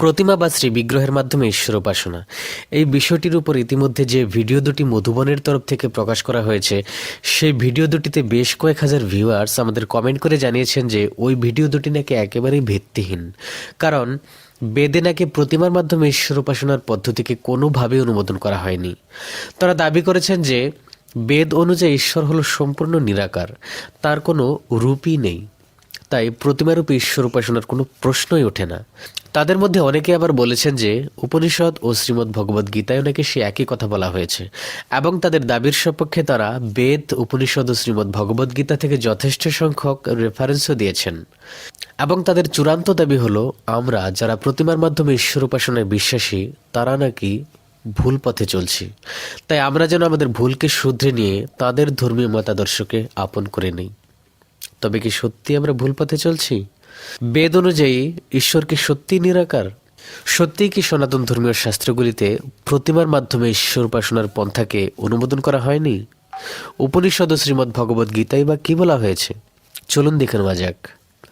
প্রতিমা বা শ্রী বিগ্রহের মাধ্যমে ঈশ্বর উপাসনা, এই বিষয়টির উপর ইতিমধ্যে যে ভিডিও দুটি মধুবনের তরফ থেকে প্রকাশ করা হয়েছে, সেই ভিডিও দুটিতে বেশ কয়েক হাজার ভিউয়ার্স আমাদের কমেন্ট করে জানিয়েছেন যে ওই ভিডিও দুটি নাকি একেবারেই ভিত্তিহীন। কারণ বেদে নাকি প্রতিমার মাধ্যমে ঈশ্বর উপাসনার পদ্ধতিকে কোনোভাবেই অনুমোদন করা হয়নি। তারা দাবি করেছেন যে বেদ অনুযায়ী ঈশ্বর হলো সম্পূর্ণ নিরাকার, তার কোনো রূপই নেই, তাই প্রতিমারূপে ঈশ্বর উপাসনার কোনো প্রশ্নই ওঠে না। তাদের মধ্যে অনেকে আবার বলেছেন যে উপনিষদ ও শ্রীমদ্ ভগবদ্ গীতায় নাকি সে একই কথা বলা হয়েছে, এবং তাদের দাবির সপক্ষে তারা বেদ, উপনিষদ ও শ্রীমদ্ ভগবদ্ গীতা থেকে যথেষ্ট সংখ্যক রেফারেন্সও দিয়েছেন। এবং তাদের চূড়ান্ত দাবি হলো, আমরা যারা প্রতিমার মাধ্যমে ঈশ্বর উপাসনায় বিশ্বাসী তারা নাকি ভুল পথে চলছি, তাই আমরা যেন আমাদের ভুলকে শুধরে নিয়ে তাদের ধর্মীয় মতাদর্শকে আপন করে নিই। তবে কি সত্যি আমরা ভুল পথে চলছি? বেদ অনুযায়ী ঈশ্বর কি সত্যি নিরাকার? সত্যিই কি সনাতন ধর্মীয় শাস্ত্রগুলিতে প্রতিমার মাধ্যমে ঈশ্বর উপাসনার পন্থাকে অনুমোদন করা হয়নি? উপনিষদ ও শ্রীমদ্ ভগবদ্ গীতায় বা কি বলা হয়েছে? চলুন দেখে নেওয়া যাক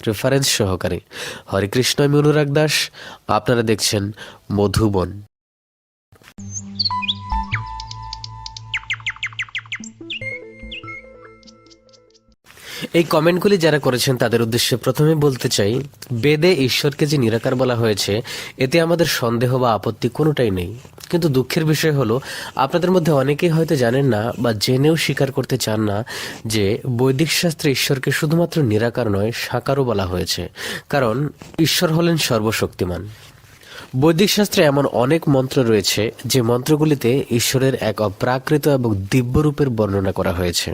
রেফারেন্স সহকারে। হরে কৃষ্ণ, আমি অনুরাগ দাস, আপনারা দেখছেন মধুবন। এই কমেন্টগুলি যারা করেছেন তাদের উদ্দেশ্যে প্রথমে বলতে চাই, বেদে ঈশ্বরকে যে নিরাকার বলা হয়েছে এতে আমাদের সন্দেহ বা আপত্তি কোনোটাই নেই। কিন্তু দুঃখের বিষয় হলো, আপনাদের মধ্যে অনেকেই হয়তো জানেন না বা জেনেও স্বীকার করতে চান না যে বৈদিক শাস্ত্রে ঈশ্বরকে শুধুমাত্র নিরাকার নয়, সাকারও বলা হয়েছে। কারণ ঈশ্বর হলেন সর্বশক্তিমান। বৈদিক শাস্ত্রে এমন অনেক মন্ত্র রয়েছে যে মন্ত্রগুলিতে ঈশ্বরের এক অপ্রাকৃত এবং দিব্য রূপের বর্ণনা করা হয়েছে।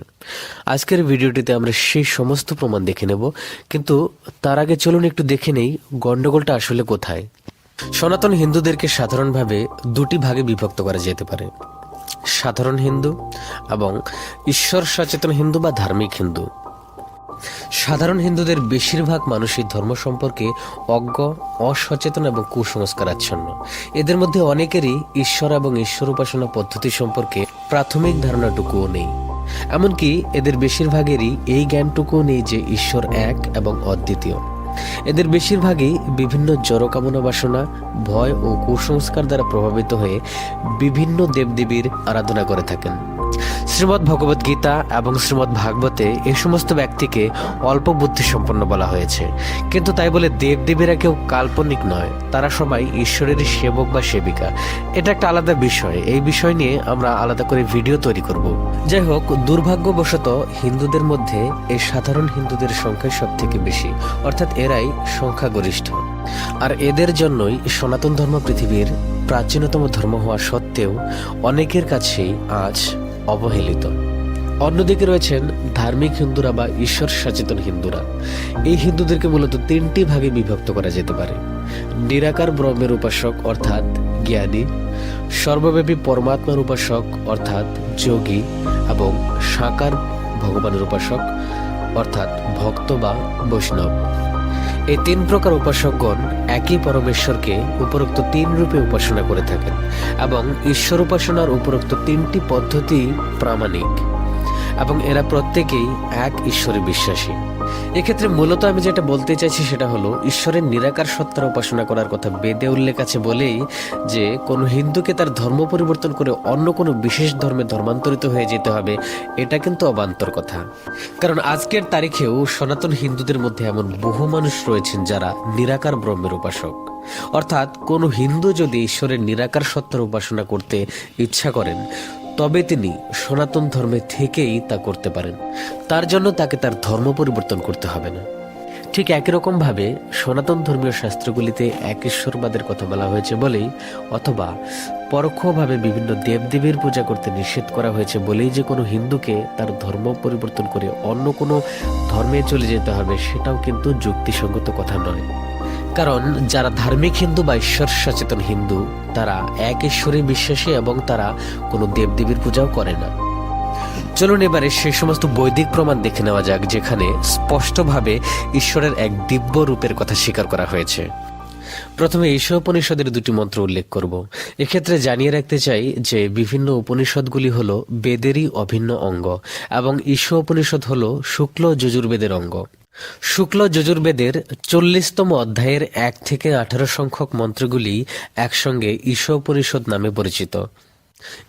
আজকের ভিডিওটিতে আমরা সেই সমস্ত প্রমাণ দেখে নেব, কিন্তু তার আগে চলুন একটু দেখে নেই গন্ডগোলটা আসলে কোথায়। সনাতন হিন্দুদেরকে সাধারণভাবে দুটি ভাগে বিভক্ত করা যেতে পারে, সাধারণ হিন্দু এবং ঈশ্বর সচেতন হিন্দু বা ধার্মিক হিন্দু। সাধারণ হিন্দুদের বেশিরভাগ মানুষই ধর্ম সম্পর্কে অজ্ঞ, অসচেতন এবং কুসংস্কারাচ্ছন্ন। এদের মধ্যে অনেকেরই ঈশ্বর এবং ঈশ্বর উপাসনা পদ্ধতি সম্পর্কে প্রাথমিক ধারণাটুকুও নেই। এমনকি এদের বেশিরভাগেরই এই জ্ঞানটুকুও নেই যে ঈশ্বর এক এবং অদ্বিতীয়। এদের বেশিরভাগই বিভিন্ন জড়কামনা বাসনা, ভয় ও কুসংস্কার দ্বারা প্রভাবিত হয়ে বিভিন্ন দেবদেবীর আরাধনা করে থাকেন। শ্রীমদ্ ভগবদ্ গীতা এবং শ্রীমদ্ ভাগবতে এই সমস্ত ব্যক্তিকে অল্প বুদ্ধি সম্পন্ন বলা হয়েছে, কিন্তু তাই বলে দেবদেবীরা কেউ কাল্পনিক নয়, তারা সবাই ঈশ্বরেরই সেবক বা সেবিকা। এটা একটা আলাদা বিষয়, এই বিষয় নিয়ে আমরা আলাদা করে ভিডিও তৈরি করব। যাই হোক, দুর্ভাগ্যবশত হিন্দুদের মধ্যে এই সাধারণ হিন্দুদের সংখ্যাই সব থেকে বেশি, অর্থাৎ এরাই সংখ্যাগরিষ্ঠ। আর এদের জন্যই সনাতন ধর্ম পৃথিবীর প্রাচীনতম ধর্ম হওয়া সত্ত্বেও অনেকের কাছেই আজ অবহেলিত। অন্যদিকে রয়েছেন ধার্মিক হিন্দুরা বা ঈশ্বর সচেতন হিন্দুরা। এই হিন্দুদেরকে মূলত তিনটি ভাগে বিভক্ত করা যেতে পারে: নিরাকার ব্রহ্মের উপাসক অর্থাৎ জ্ঞানী, সর্বব্যাপী পরমাত্মার উপাসক অর্থাৎ যোগী, এবং সাকার ভগবানের উপাসক অর্থাৎ ভক্ত বা বৈষ্ণব। এই তিন প্রকার উপাসকগণ একই পরমেশ্বরকে উপরোক্ত তিন রূপে উপাসনা করে থাকেন, এবং ঈশ্বর উপাসনার উপরোক্ত তিনটি পদ্ধতি প্রামাণিক, এবং এরা প্রত্যেকেই এক ঈশ্বরে বিশ্বাসী। এক্ষেত্রে মূলত আমি যেটা বলতে চাইছি সেটা হলো, ঈশ্বরের নিরাকার সত্তার উপাসনা করার কথা বেদে উল্লেখ আছে বলেই যে কোনো হিন্দুকে তার ধর্ম পরিবর্তন করে অন্য কোনো বিশেষ ধর্মে ধর্মান্তরিত হয়ে যেতে হবে, এটা কিন্তু অবান্তর কথা। কারণ আজকের তারিখেও সনাতন হিন্দুদের মধ্যে এমন বহু মানুষ রয়েছেন যারা নিরাকার ব্রহ্মের উপাসক। অর্থাৎ কোনো হিন্দু যদি ঈশ্বরের নিরাকার সত্তার উপাসনা করতে ইচ্ছা করেন, তবে তিনি সনাতন ধর্মে থেকেই তা করতে পারেন। তার জন্য তাকে তার ধর্ম পরিবর্তন করতে হবে না। ঠিক একই রকম ভাবে সনাতন ধর্মীয় শাস্ত্রগুলিতে এক ঈশ্বরবাদের কথা বলা হয়েছে বলেই, অথবা পরোক্ষভাবে বিভিন্ন দেবদেবীর পূজা করতে নিষেধ করা হয়েছে বলেই যে কোনো হিন্দুকে তার ধর্ম পরিবর্তন করে অন্য কোনো ধর্মে চলে যেতে হবে, সেটাও কিন্তু যুক্তিসঙ্গত কথা নয়। কারণ যারা ধার্মিক হিন্দু বা ঈশ্বর সচেতন হিন্দু, তারা এক ঈশ্বরে বিশ্বাসী এবং তারা কোনো দেবদেবীর পূজাও করে না। চলুন এবারে সেই সমস্ত বৈদিক প্রমাণ দেখে নেওয়া যাক যেখানে স্পষ্টভাবে ঈশ্বরের এক দিব্য রূপের কথা স্বীকার করা হয়েছে। প্রথমে ঈশ্বর উপনিষদের দুটি মন্ত্র উল্লেখ করব। এক্ষেত্রে জানিয়ে রাখতে চাই যে বিভিন্ন উপনিষদগুলি হলো বেদেরই অভিন্ন অঙ্গ, এবং ঈশ্বর উপনিষদ হলো শুক্ল যজুর্বেদের অঙ্গ। শুক্ল যজুর্বেদের 40তম অধ্যায়ের 1 থেকে 18 সংখ্যক মন্ত্রগুলি একসঙ্গে ঈশোপনিষদ নামে পরিচিত।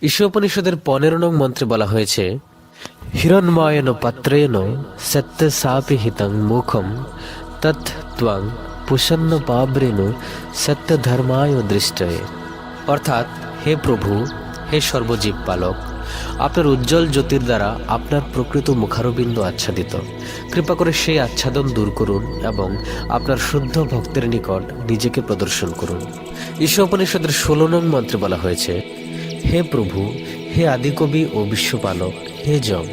ঈশোপনিষদের 15 নং মন্ত্রে বলা হয়েছে, হিরণ্ময়েন পাত্রেণ সত্য সাপি হিতং মুখম তৎ ত্বং পুষন্ন পাব্রেণ সত্য ধর্মায় দৃষ্টয়ে। অর্থাৎ, হে প্রভু, হে সর্বজীব পালক, আপনার উজ্জ্বল জ্যোতির দ্বারা আপনার প্রকৃত মুখারবিন্দ আচ্ছাদিত। কৃপা করে সেই আচ্ছাদন দূর করুন এবং আপনার শুদ্ধ ভক্তের নিকট নিজেকে প্রদর্শন করুন। ঈশোপনিষদের 16 নং মন্ত্রে বলা হয়েছে, হে প্রভু, হে আদিকবি ও বিশ্বপালক, হে যম,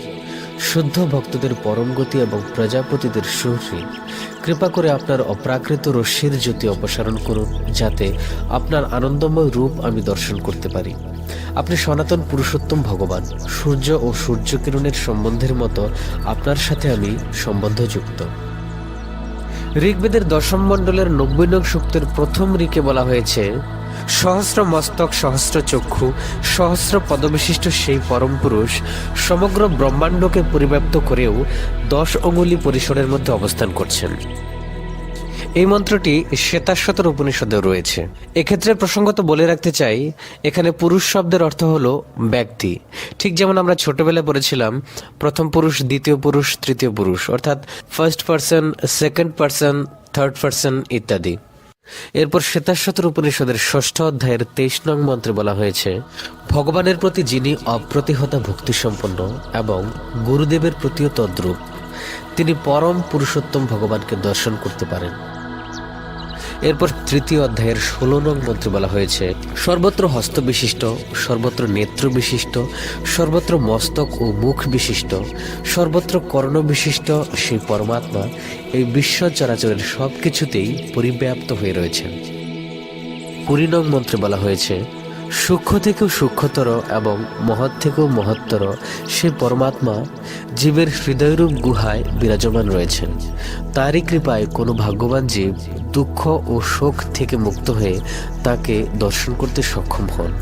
শুদ্ধ ভক্তদের পরম গতি এবং প্রজাপতিদের সুহৃদ, কৃপা করে আপনার অপ্রাকৃত রশ্মির জ্যোতি অপসারণ করুন, যাতে আপনার আনন্দময় রূপ আমি দর্শন করতে পারি। আপনি সনাতন পুরুষোত্তম ভগবান। সূর্য ও সূর্যকিরণের সম্বন্ধের মতো আপনার সাথে আমি সম্বন্ধযুক্ত। ঋগ্বেদের 10ম মণ্ডলের 90 নং সূক্তের প্রথম ঋকে বলা হয়েছে, সহস্র মস্তক, সহস্র চক্ষু, সহস্র পদবিশিষ্ট সেই পরম পুরুষ সমগ্র ব্রহ্মাণ্ডকে পরিব্যাপ্ত করেও 10 অঙ্গুলি পরিসরের মধ্যে অবস্থান করছেন। এই মন্ত্রটি শ্বেতাশ্বতর উপনিষদেও রয়েছে। এক্ষেত্রে প্রসঙ্গত বলে রাখতে চাই, এখানে পুরুষ শব্দের অর্থ হলো ব্যক্তি। ঠিক যেমন আমরা ছোটবেলায় পড়েছিলাম প্রথম পুরুষ, দ্বিতীয় পুরুষ, তৃতীয় পুরুষ, অর্থাৎ first person, second person, third person ইত্যাদি। এরপর শ্বেতাশ্বতর উপনিষদের 6ষ্ঠ অধ্যায়ের 23 নং মন্ত্রে বলা হয়েছে, ভগবানের প্রতি যিনি অপ্রতিহত ভক্তি সম্পন্ন এবং গুরুদেবের প্রতিও তদ্রূপ, তিনি পরম পুরুষোত্তম ভগবানকে দর্শন করতে পারেন। এরপর 3য় অধ্যায়ের 16 নং মন্ত্রে বলা হয়েছে, সর্বত্র হস্ত বিশিষ্ট, সর্বত্র নেত্র বিশিষ্ট, সর্বত্র মস্তক ও মুখ বিশিষ্ট, সর্বত্র কর্ণ বিশিষ্ট সেই পরমাত্মা এই বিশ্ব চরাচরের সবকিছুতেই পরিব্যাপ্ত হয়ে রয়েছেন। 20 নং মন্ত্রে বলা হয়েছে, সূক্ষ্ম থেকেও সূক্ষ্মতর এবং মহৎ থেকেও মহত্তর সে পরমাত্মা জীবের হৃদয়রূপ গুহায় বিরাজমান রয়েছেন। তারই কৃপায় কোনো ভাগ্যবান জীব দুঃখ ও শোক থেকে মুক্ত হয়ে তাকে দর্শন করতে সক্ষম হন।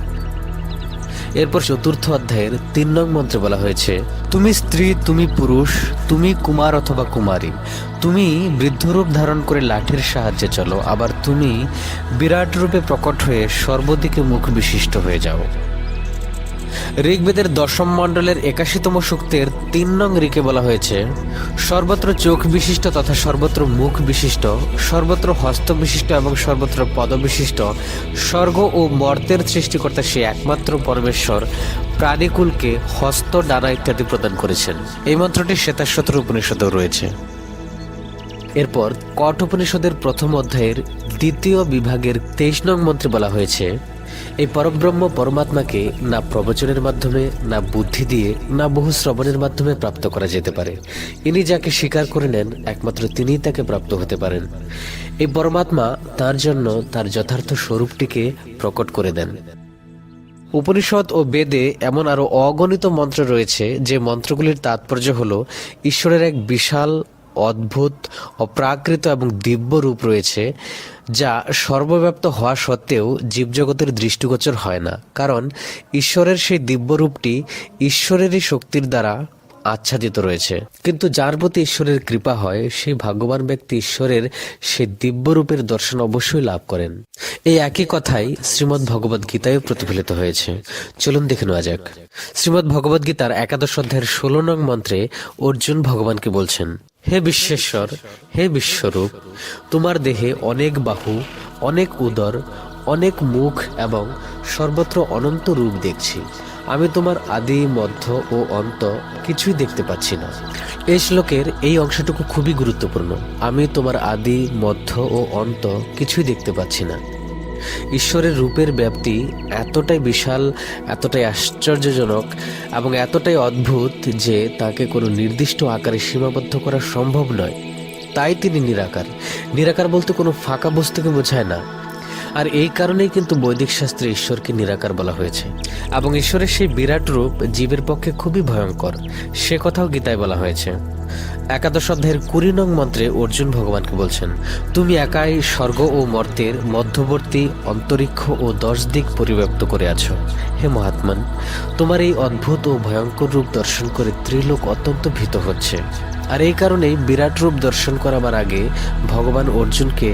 এরপর 4র্থ অধ্যায়ের 3 নং মন্ত্রে বলা হয়েছে, তুমি স্ত্রী, তুমি পুরুষ, তুমি কুমার অথবা কুমারী, তুমি বৃদ্ধরূপ ধারণ করে লাঠির সাহায্যে চলো, আবার তুমি বিরাট রূপে প্রকট হয়ে সর্বদিকে মুখ বিশিষ্ট হয়ে যাও। ঋগ্বেদের 10ম মণ্ডলের 81তম সূক্তের 3 নং ঋকে বলা হয়েছে, সর্বত্র চোখ বিশিষ্ট তথা সর্বত্র মুখ বিশিষ্ট, সর্বত্র হস্ত বিশিষ্ট এবং সর্বত্র পদ বিশিষ্ট স্বর্গ ও মর্তের সৃষ্টিকর্তা সে একমাত্র পরমেশ্বর প্রাণীকুলকে হস্ত, ডানা ইত্যাদি প্রদান করেছেন। এই মন্ত্রটি শ্বেতাশ্বতর উপনিষদেও রয়েছে। এরপর কঠ উপনিষদের 1ম অধ্যায়ের 2য় বিভাগের 23 নং মন্ত্রে বলা হয়েছে, এই পরব্রহ্ম পরমাত্মাকে না প্রবচনের মাধ্যমে, না বুদ্ধি দিয়ে, না বহু শ্রবণের মাধ্যমে প্রাপ্ত করা যেতে পারে। ইনি যাকে স্বীকার করে নেন একমাত্র তিনিই তাকে প্রাপ্ত হতে পারেন। এই পরমাত্মা তার জন্য তার যথার্থ স্বরূপটিকে প্রকট করে দেন। উপনিষদ ও বেদে এমন আরো অগণিত মন্ত্র রয়েছে যে মন্ত্রগুলির তাৎপর্য হল ঈশ্বরের এক বিশাল, অদ্ভুত, অপ্রাকৃত এবং দিব্য রূপ রয়েছে, যা সর্বব্যাপ্ত হওয়া সত্ত্বেও জীবজগতের দৃষ্টিগোচর হয় না, কারণ ঈশ্বরের সেই দিব্য রূপটি ঈশ্বরেরই শক্তির দ্বারা আচ্ছাদিত রয়েছে। কিন্তু যার প্রতি ঈশ্বরের কৃপা হয় সেই ভাগ্যবান ব্যক্তি ঈশ্বরের সেই দিব্য রূপের দর্শন অবশ্যই লাভ করেন। এই একই কথাই শ্রীমদ্ ভগবদ গীতায় প্রতিফলিত হয়েছে। চলুন দেখে নেওয়া যাক। শ্রীমদ্ ভগবদ গীতার 11 অধ্যায়ের 16 নং মন্ত্রে অর্জুন ভগবানকে বলছেন, হে বিশ্বেশ্বর, হে বিশ্বরূপ, তোমার দেহে অনেক বাহু, অনেক উদর, অনেক মুখ এবং সর্বত্র অনন্ত রূপ দেখছি। আমি তোমার আদি, মধ্য ও অন্ত কিছুই দেখতে পাচ্ছি না। এই শ্লোকের এই অংশটুকু খুবই গুরুত্বপূর্ণ। আমি তোমার আদি, মধ্য ও অন্ত কিছুই দেখতে পাচ্ছি না। ঈশ্বরের রূপের ব্যাপ্তি এতটাই বিশাল, এতটাই আশ্চর্যজনক এবং এতটাই অদ্ভুত যে তাকে কোনো নির্দিষ্ট আকারে সীমাবদ্ধ করা সম্ভব নয়। তাই তিনি নিরাকার। নিরাকার বলতে কোনো ফাঁকা বস্তুকে বোঝায় না। আর এই কারণেই কিন্তু বৈদিক শাস্ত্রে ঈশ্বরকে নিরাকার বলা হয়েছে। এবং ঈশ্বরের সেই বিরাট রূপ জীবের পক্ষে খুবই ভয়ঙ্কর, সে কথাও গীতায় বলা হয়েছে। 11 অধ্যায়ের 20 নং মন্ত্রে অর্জুন ভগবানকে বলছেন, তুমি একাই স্বর্গ ও মর্তের মধ্যবর্তী অন্তরিক্ষ ও 10 দিক পরিব্যাপ্ত করে আছো। হে মহাত্মান, তোমার এই অদ্ভুত ও ভয়ঙ্কর রূপ দর্শন করে ত্রিলোক অত্যন্ত ভীত হচ্ছে। আর এই কারণেই বিরাট রূপ দর্শন করাবার আগে ভগবান অর্জুনকে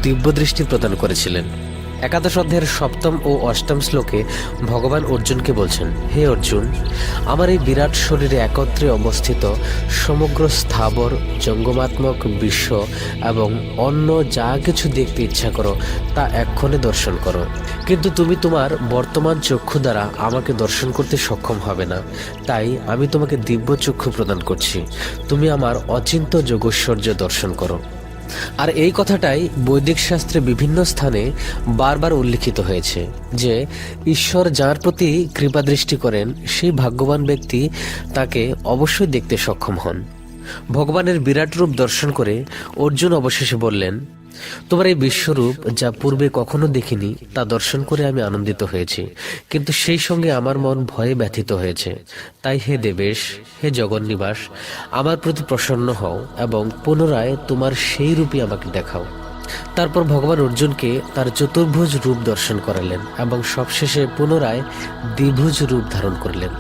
দিব্য দৃষ্টি প্রদান করেছিলেন। একাদশ অধ্যায়ের 7ম ও 8ম শ্লোকে ভগবান অর্জুনকে বলছেন, হে অর্জুন, আমার এই বিরাট শরীরে একত্রে অবস্থিত সমগ্র স্থাবর জঙ্গমাত্মক বিশ্ব এবং অন্য যা কিছু দেখতে ইচ্ছা করো তা এক্ষণে দর্শন করো। কিন্তু তুমি তোমার বর্তমান চক্ষু দ্বারা আমাকে দর্শন করতে সক্ষম হবে না, তাই আমি তোমাকে দিব্য চক্ষু প্রদান করছি। তুমি আমার অচিন্ত্য যোগৈশ্বর্য দর্শন করো। আর এই কথাটাই বৈদিক শাস্ত্রে বিভিন্ন স্থানে বারবার উল্লিখিত হয়েছে যে ঈশ্বর যার প্রতি কৃপা দৃষ্টি করেন সেই ভাগ্যবান ব্যক্তি তাকে অবশ্যই দেখতে সক্ষম হন। ভগবানের বিরাট রূপ দর্শন করে অর্জুন অবশেষে বললেন, তোমার এই বিশ্বরূপ যা পূর্বে কখনো দেখিনি তা দর্শন করে আমি আনন্দিত হয়েছি, কিন্তু সেই সঙ্গে আমার মন ভয়ে ব্যথিত হয়েছে। তাই হে দেবেশ, হে জগন্নিবাস, আমার প্রতি প্রসন্ন হও এবং পুনরায় তোমার সেই রূপই আমাকে দেখাও। তারপর ভগবান অর্জুনকে তার চতুর্ভুজ রূপ দর্শন করালেন এবং সবশেষে পুনরায় দ্বিভুজ রূপ ধারণ করলেন।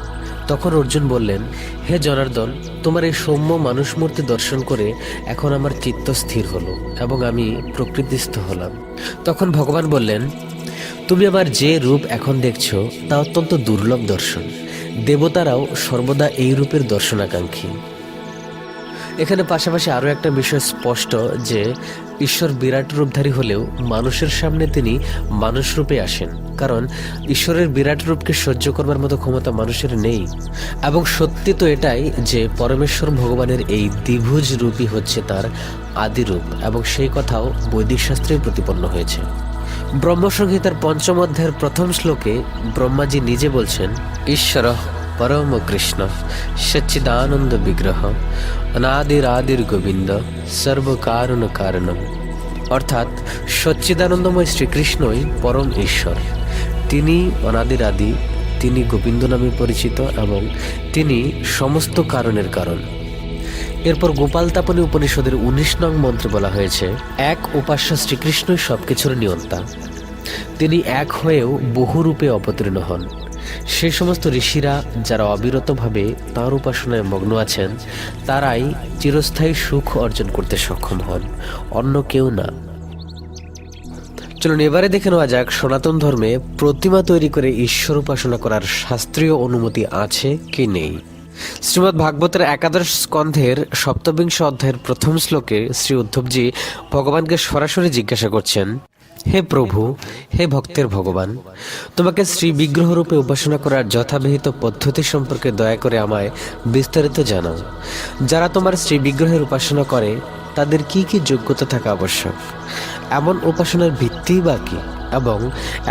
তখন অর্জুন বললেন, হে জনার্দন, তোমার এই সৌম্য মানুষ মূর্তি দর্শন করে এখন আমার চিত্ত স্থির হলো এবং আমি প্রকৃতিস্থ হলাম। তখন ভগবান বললেন, তুমি আমার যে রূপ এখন দেখছো তা অত্যন্ত দুর্লভ দর্শন। দেবতারাও সর্বদা এই রূপের দর্শনাকাঙ্ক্ষী। এখানে পাশাপাশি আরও একটা বিষয় স্পষ্ট যে ঈশ্বর বিরাট রূপধারী হলেও মানুষের সামনে তিনি মানুষ রূপে আসেন, কারণ ঈশ্বরের বিরাট রূপকে সহ্য করবার মতো ক্ষমতা মানুষের নেই। এবং সত্যি তো এটাই যে পরমেশ্বর ভগবানের এই দ্বিভুজ রূপই হচ্ছে তার আদি রূপ, এবং সেই কথাও বৈদিক শাস্ত্রেই প্রতিপন্ন হয়েছে। ব্রহ্মসংহিতার 5ম অধ্যায়ের 1ম শ্লোকে ব্রহ্মাজি নিজে বলছেন, ঈশ্বর পরম কৃষ্ণ সচ্চিদানন্দ বিগ্রহ অনাদিরাদির গোবিন্দ সর্বকারণ কারণম। অর্থাৎ সচ্চিদানন্দময় শ্রীকৃষ্ণই পরম ঈশ্বর, তিনি অনাদির আদি, তিনি গোবিন্দ নামে পরিচিত এবং তিনি সমস্ত কারণের কারণ। এরপর গোপালতাপনী উপনিষদের 19 নং মন্ত্রে বলা হয়েছে, এক উপাস্য শ্রীকৃষ্ণই সবকিছুর নিয়ন্তা। তিনি এক হয়েও বহুরূপে অবতীর্ণ হন। সেই সমস্ত ঋষিরা যারা অবিরতভাবে তাঁর উপাসনায় মগ্ন আছেন তারাই চিরস্থায়ী সুখ অর্জন করতে সক্ষম হন, অন্য কেউ না। চলুন এবারে দেখে নেওয়া যাক সনাতন ধর্মে প্রতিমা তৈরি করে ঈশ্বর উপাসনা করার শাস্ত্রীয় অনুমতি আছে কি নেই। শ্রীমদ্ ভাগবতের 11 স্কন্ধের 27 অধ্যায়ের 1ম শ্লোকে শ্রী উদ্ধবজি ভগবানকে সরাসরি জিজ্ঞাসা করছেন, হে প্রভু, হে ভক্তের ভগবান, তোমাকে শ্রী বিগ্রহ রূপে উপাসনা করার যথাবিহিত পদ্ধতি সম্পর্কে দয়া করে আমায় বিস্তারিত জানাও। যারা তোমার শ্রী বিগ্রহের উপাসনা করে তাদের কি কি যোগ্যতা থাকা আবশ্যক, এমন উপাসনার ভিত্তি বা কি, এবং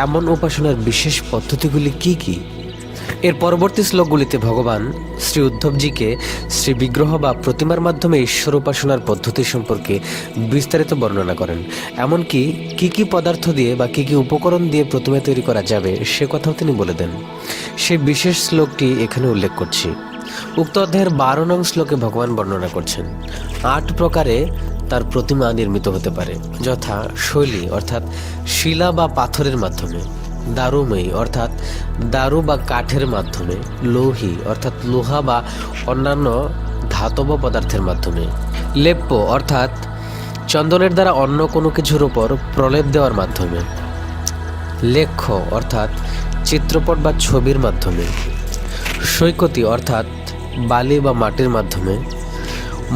এমন উপাসনার বিশেষ পদ্ধতিগুলি কি কি। এর পরবর্তী শ্লোকগুলিতে ভগবান শ্রী উদ্ধবজিকে শ্রী বিগ্রহ বা প্রতিমার মাধ্যমে ঈশ্বর উপাসনার পদ্ধতি সম্পর্কে বিস্তারিত বর্ণনা করেন। এমনকি কি কি পদার্থ দিয়ে বা কি কি উপকরণ দিয়ে প্রতিমা তৈরি করা যাবে সে কথাও তিনি বলে দেন। সেই বিশেষ শ্লোকটি এখানে উল্লেখ করছি। উক্ত অধ্যায়ের 12 নং শ্লোকে ভগবান বর্ণনা করছেন 8 প্রকারে তার প্রতিমা নির্মিত হতে পারে, যথা শৈলী অর্থাৎ শিলা বা পাথরের মাধ্যমে, দারুময়ী অর্থাৎ দারু বা কাঠের মাধ্যমে, লৌহী অর্থাৎ লোহা বা অন্যান্য ধাতব পদার্থের মাধ্যমে, লেপ্য অর্থাৎ চন্দনের দ্বারা অন্য কোনো কিছুর উপর প্রলেপ দেওয়ার মাধ্যমে, লেখ্য অর্থাৎ চিত্রপট বা ছবির মাধ্যমে, সৈকতী অর্থাৎ বালি বা মাটির মাধ্যমে,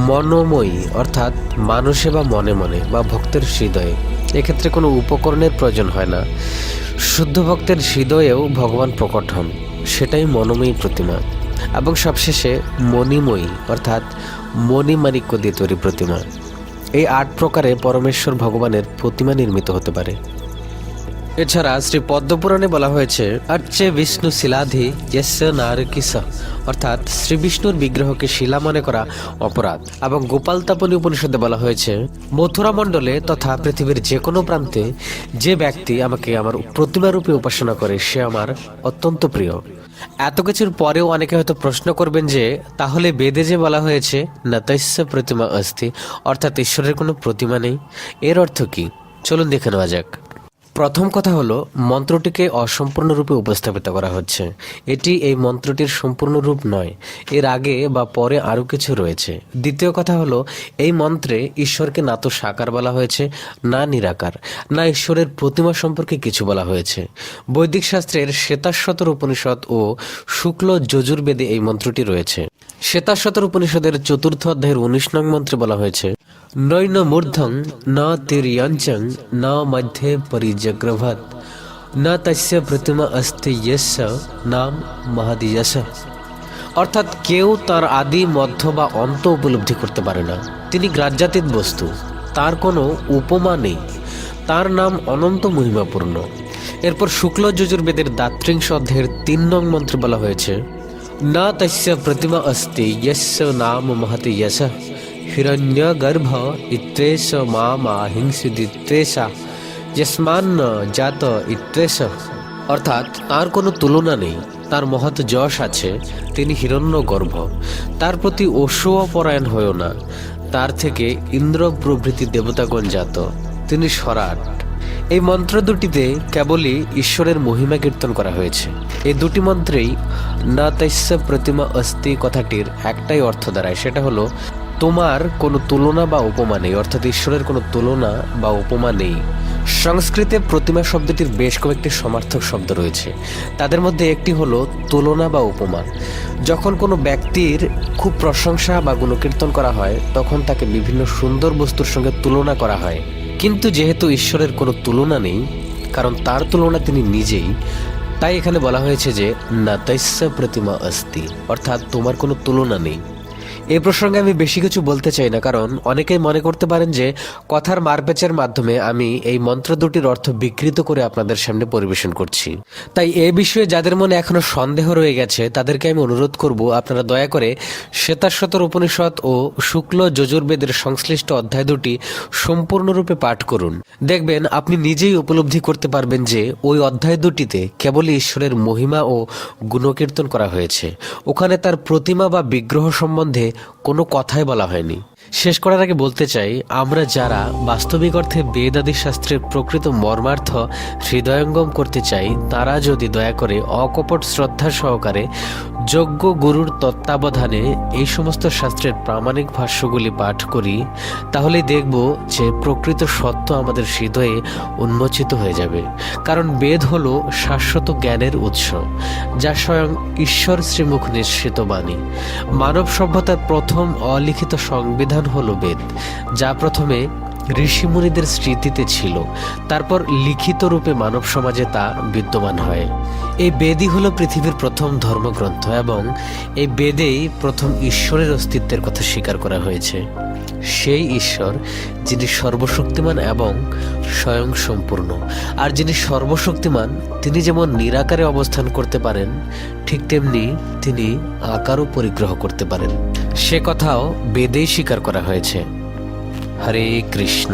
মনোময়ী অর্থাৎ মানুষে বা মনে মনে বা ভক্তের হৃদয়ে। এক্ষেত্রে কোনো উপকরণের প্রয়োজন হয় না, শুদ্ধ ভক্তের হৃদয়েও ভগবান প্রকট হন, সেটাই মনোময়ী প্রতিমা। এবং সবশেষে মণিময়ী অর্থাৎ মণিমাণিক্য দিয়ে তৈরি প্রতিমা। এই 8 প্রকারে পরমেশ্বর ভগবানের প্রতিমা নির্মিত হতে পারে। এছাড়া শ্রী পদ্মপুরাণে বলা হয়েছে, আর্চে বিষ্ণু শিলাধি ইয়স্য নারকিস, অর্থাৎ শ্রী বিষ্ণুর বিগ্রহকে শিলা মনে করা অপরাধ। এবং গোপালতাপনী উপনিষদে বলা হয়েছে, মথুরা মণ্ডলে তথা পৃথিবীর যে কোনো প্রান্তে যে ব্যক্তি আমাকে আমার প্রতিমা রূপে উপাসনা করে সে আমার অত্যন্ত প্রিয়। এত কিছুর পরেও অনেকে হয়তো প্রশ্ন করবেন যে তাহলে বেদে যে বলা হয়েছে না তস্য প্রতিমা অস্তি, অর্থাৎ ঈশ্বরের কোনো প্রতিমা নেই, এর অর্থ কি? চলুন দেখে নেওয়া যাক। প্রথম কথা হলো, মন্ত্রটিকে অসম্পূর্ণরূপে উপস্থাপিত করা হচ্ছে। এটি এই মন্ত্রটির সম্পূর্ণ রূপ নয়, এর আগে বা পরে আরও কিছু রয়েছে। দ্বিতীয় কথা হলো, এই মন্ত্রে ঈশ্বরকে না তো সাকার বলা হয়েছে, না নিরাকার, না ঈশ্বরের প্রতিমা সম্পর্কে কিছু বলা হয়েছে। বৈদিক শাস্ত্রের শ্বেতাশ্বতর উপনিষদ ও শুক্ল যজুর্বেদে এই মন্ত্রটি রয়েছে। শ্বেতাশ্বতর উপনিষদের 4th অধ্যায়ের 19 নং মন্ত্রে বলা হয়েছে, নৈন মূর্ধং ন তির্যঞ্চং ন মধ্যে পরিজগ্রভৎ ন তস্য প্রতিমা অস্তি যস্য নাম মহাদিয়শ। অর্থাৎ কেউ তার আদি মধ্য বা অন্ত উপলব্ধি করতে পারে না। তিনি গ্রাহ্যাতীত বস্তু, তার কোনো উপমা নেই, তার নাম অনন্ত মহিমাপূর্ণ। এরপর শুক্ল যজুর্বেদের দ্বাত্রিংশ অধ্যায়ের 3 নং মন্ত্রে বলা হয়েছে, না তস্য প্রতিমা অস্তি যস্য নাম মহতি যশ হিরণ্যগর্ভ ইত্যেষ মামাহিংসিদিত্যেষা যস্মান্ন জাত ইত্যেষ। অর্থাৎ তার কোনো তুলনা নেই, তার মহৎ যশ আছে, তিনি হিরণ্যগর্ভ, তার প্রতি অসূয়পরায়ণ হয়েও না, তার থেকে ইন্দ্র প্রভৃতি দেবতাগণ জাত, তিনি সরাট। এই মন্ত্র দুটিতে কেবলই ঈশ্বরের মহিমা কীর্তন করা হয়েছে। এই দুটি মন্ত্রেই না তস্য প্রতিমা অস্তি কথাটির একটাই অর্থ দাঁড়ায়, সেটা হলো তোমার কোনো তুলনা বা উপমা নেই, অর্থাৎ ঈশ্বরের কোনো তুলনা বা উপমা নেই। সংস্কৃতে প্রতিমা শব্দটির বেশ কয়েকটি সমার্থক শব্দ রয়েছে, তাদের মধ্যে একটি হলো তুলনা বা উপমা। যখন কোনো ব্যক্তির খুব প্রশংসা বা গুণকীর্তন করা হয়, তখন তাকে বিভিন্ন সুন্দর বস্তুর সঙ্গে তুলনা করা হয়। কিন্তু যেহেতু ঈশ্বরের কোনো তুলনা নেই, কারণ তার তুলনা তিনি নিজেই, তাই এখানে বলা হয়েছে যে না তস্য প্রতিমা অস্তি, অর্থাৎ তোমার কোনো তুলনা নেই। এই প্রসঙ্গে আমি বেশি কিছু বলতে চাই না, কারণ অনেকেই মনে করতে পারেন যে কথার মারপ্যাচের মাধ্যমে আমি এই মন্ত্র দুটির অর্থ বিকৃত করে আপনাদের সামনে পরিবেশন করছি। তাই এ বিষয়ে যাদের মনে এখনো সন্দেহ রয়ে গেছে, তাদেরকে আমি অনুরোধ করব, আপনারা দয়া করে শ্বেতাশ্বতর উপনিষদ ও শুক্ল যজুর্বেদের সংশ্লিষ্ট অধ্যায় দুটি সম্পূর্ণরূপে পাঠ করুন। দেখবেন আপনি নিজেই উপলব্ধি করতে পারবেন যে ওই অধ্যায় দুটিতে কেবলই ঈশ্বরের মহিমা ও গুণকীর্তন করা হয়েছে, ওখানে তার প্রতিমা বা বিগ্রহ সম্বন্ধে কোনো কথাই বলা হয়নি। শেষ করার আগে বলতে চাই, আমরা যারা বাস্তবিক অর্থে বেদ আদি শাস্ত্রের প্রকৃত মর্মার্থ হৃদয়ঙ্গম করতে চাই, তারা যদি দয়া করে অকপট শ্রদ্ধা সহকারে যোগ্য গুরুর তত্ত্বাবধানে এই সমস্ত শাস্ত্রের প্রামাণিক ভাষ্যগুলি পাঠ করি, তাহলে দেখব যে প্রকৃত সত্য আমাদের হৃদয়ে উন্মোচিত হয়ে যাবে। কারণ বেদ হলো শাশ্বত জ্ঞানের উৎস, যা স্বয়ং ঈশ্বর শ্রীমুখ নিঃসৃত বাণী। মানব সভ্যতার প্রথম অলিখিত সংবিধান হলো বেদ, যা প্রথমে ঋষিমুনিদের স্মৃতিতে ছিল, তারপর লিখিত রূপে মানব সমাজে তা বিদ্যমান হয়। এই বেদই হলো পৃথিবীর প্রথম ধর্মগ্রন্থ, এবং এই বেদেই প্রথম ঈশ্বরের অস্তিত্বের কথা স্বীকার করা হয়েছে। সেই ঈশ্বর যিনি সর্বশক্তিমান এবং স্বয়ং সম্পূর্ণ। আর যিনি সর্বশক্তিমান, তিনি যেমন নিরাকারে অবস্থান করতে পারেন, ঠিক তেমনি তিনি আকারও পরিগ্রহ করতে পারেন। সে কথাও বেদেই স্বীকার করা হয়েছে। হরে কৃষ্ণ।